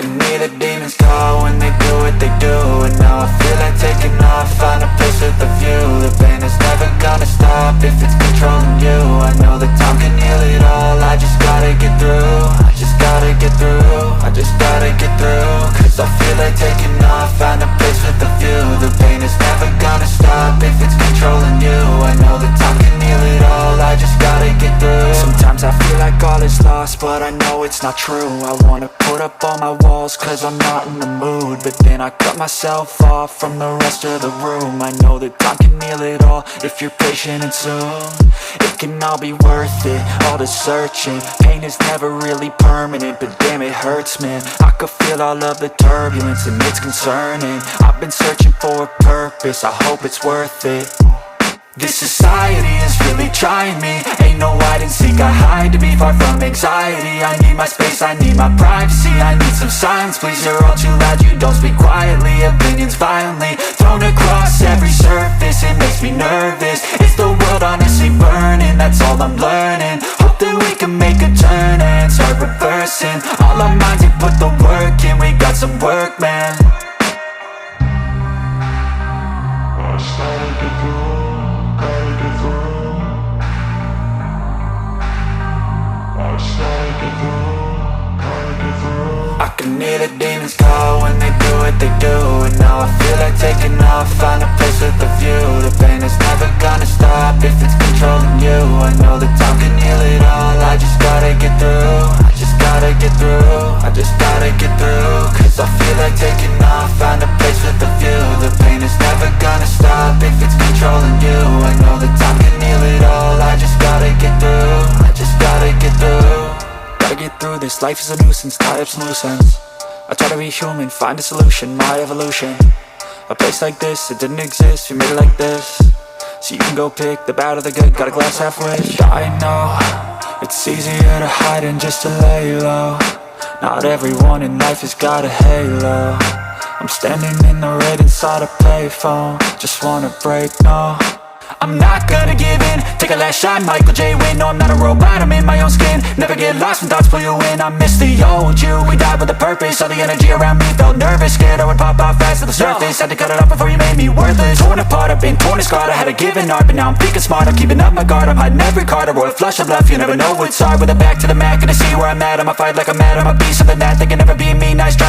can hear the demons call when they do what they do. And now I feel like taking off, find a place with a view. The pain is never gonna stop if it's controlling you. I know that time can heal it all, I just gotta get through. I just gotta get through, I just gotta get through. Cause I feel like taking off, find a place with a view. The pain is never gonna stop if it's controlling you. I know that time can heal it all, I just gotta get through. Sometimes I feel like all is lost, but I know it's not true. I wanna put up all my walls cause I'm not in the mood, but then I cut myself off from the rest of the room. I know that time can heal it all if you're patient and soon. It can all be worth it, all the searching. Pain is never really permanent, but damn it hurts, man. I could feel all of the turbulence and it's concerning. I've been searching for a purpose, I hope it's worth it. This society is really trying me. Ain't no hide and seek, I hide to be far from anxiety. I need my space, I need my privacy. I need some silence, please, you're all too loud. You don't speak quietly, opinions violently thrown across every surface. It makes me nervous, is the world honestly burning? That's all I'm learning. Hope that we can make a turn and start reversing all our minds and put the work in. We got some work, man. I started to grow. I can hear the demons call when they do what they do. And now I feel like taking off, find a place with a view. The pain is never gonna stop if it's controlling you. I know that time can heal it all, I just gotta get through. I just gotta get through, I just gotta get through. Cause I feel like taking off, find a place with a view. The pain is never gonna stop if it's controlling you. I know that time can heal it all, I just gotta get through. I just gotta get through. Gotta get through this, life is a nuisance, tie up some loose ends. I try to be human, find a solution, my evolution. A place like this, it didn't exist, we made it like this. So you can go pick the bad or the good, got a glass half wish. I know, it's easier to hide than just to lay low. Not everyone in life has got a halo. I'm standing in the red inside a payphone, just wanna break, no. I'm not gonna give in, take a last shot, Michael J. Win. No, I'm not a robot, I'm in my own skin. Never get lost when thoughts pull you in. I miss the old you, we died with a purpose. All the energy around me felt nervous, scared I would pop off fast to the surface. Had to cut it off before you made me worthless. Torn apart, I've been torn and scarred. I had a given art, but now I'm thinking smart. I'm keeping up my guard, I'm hiding every card. A royal flush of love, you never know what's hard. With a back to the mat, gonna see where I'm at. I'ma fight like I'm mad, I'm a beast of the net. They can never be me, nice try.